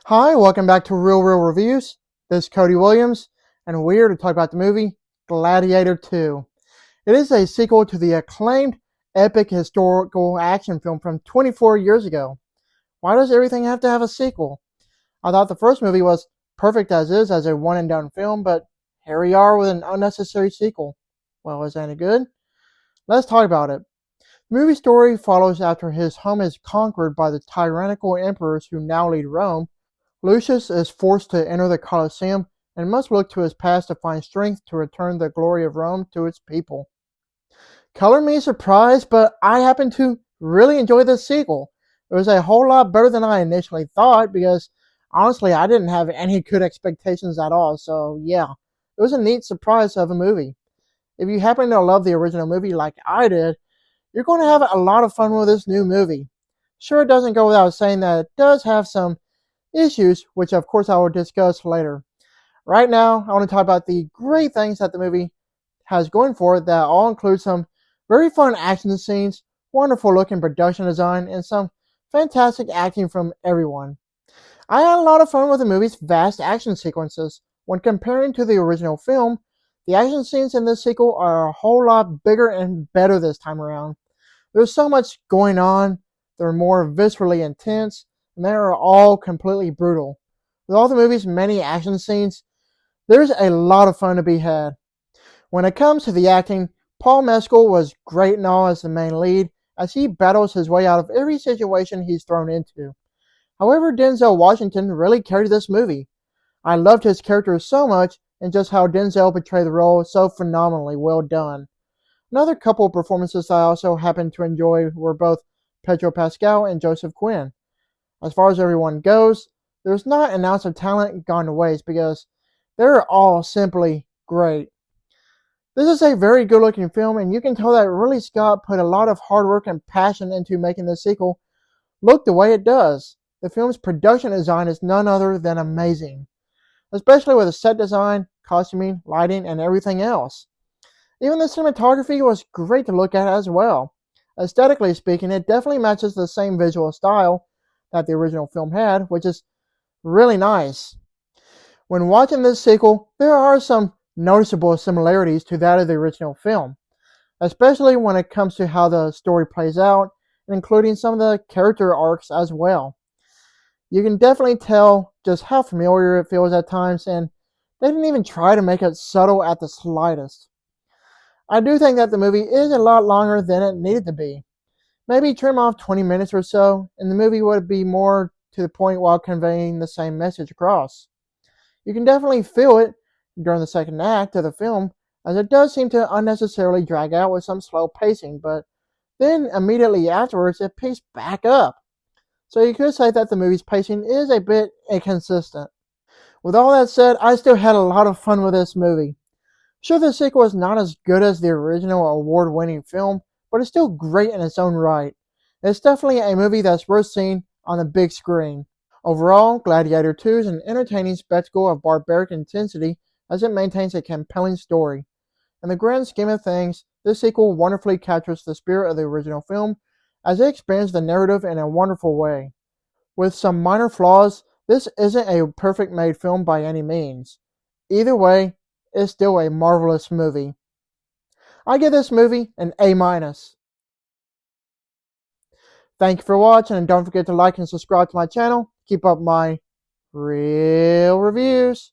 Hi, welcome back to Real Reviews. This is Cody Williams, and we're here to talk about the movie Gladiator 2. It is a sequel to the acclaimed epic historical action film from 24 years ago. Why does everything have to have a sequel? I thought the first movie was perfect as is as a one and done film, but here we are with an unnecessary sequel. Well, is that any good? Let's talk about it. The movie story follows after his home is conquered by the tyrannical emperors who now lead Rome. Lucius is forced to enter the Colosseum and must look to his past to find strength to return the glory of Rome to its people. Color me surprised, but I happen to really enjoy this sequel. It was a whole lot better than I initially thought because honestly I didn't have any good expectations at all, so yeah, it was a neat surprise of a movie. If you happen to love the original movie like I did, you're going to have a lot of fun with this new movie. Sure, it doesn't go without saying that it does have some issues, which of course I will discuss later. Right now, I want to talk about the great things that the movie has going for it that all include some very fun action scenes, wonderful looking production design, and some fantastic acting from everyone. I had a lot of fun with the movie's vast action sequences. When comparing to the original film, the action scenes in this sequel are a whole lot bigger and better this time around. There's so much going on, they're more viscerally intense, and they are all completely brutal. With all the movie's many action scenes, there's a lot of fun to be had. When it comes to the acting, Paul Mescal was great and all as the main lead, as he battles his way out of every situation he's thrown into. However, Denzel Washington really carried this movie. I loved his character so much, and just how Denzel portrayed the role so phenomenally well done. Another couple of performances I also happened to enjoy were both Pedro Pascal and Joseph Quinn. As far as everyone goes, there's not an ounce of talent gone to waste because they're all simply great. This is a very good looking film, and you can tell that Ridley Scott put a lot of hard work and passion into making this sequel look the way it does. The film's production design is none other than amazing, especially with the set design, costuming, lighting, and everything else. Even the cinematography was great to look at as well. Aesthetically speaking, it definitely matches the same visual style that the original film had, which is really nice. When watching this sequel, there are some noticeable similarities to that of the original film, especially when it comes to how the story plays out, including some of the character arcs as well. You can definitely tell just how familiar it feels at times, and they didn't even try to make it subtle at the slightest. I do think that the movie is a lot longer than it needed to be. Maybe trim off 20 minutes or so, and the movie would be more to the point while conveying the same message across. You can definitely feel it during the second act of the film, as it does seem to unnecessarily drag out with some slow pacing, but then immediately afterwards it picks back up. So you could say that the movie's pacing is a bit inconsistent. With all that said, I still had a lot of fun with this movie. Sure, the sequel is not as good as the original award-winning film, but it's still great in its own right. It's definitely a movie that's worth seeing on the big screen. Overall, Gladiator 2 is an entertaining spectacle of barbaric intensity as it maintains a compelling story. In the grand scheme of things, this sequel wonderfully captures the spirit of the original film as it expands the narrative in a wonderful way. With some minor flaws, this isn't a perfect made film by any means. Either way, it's still a marvelous movie. I give this movie an A-. Thank you for watching, and don't forget to like and subscribe to my channel. Keep up my real reviews.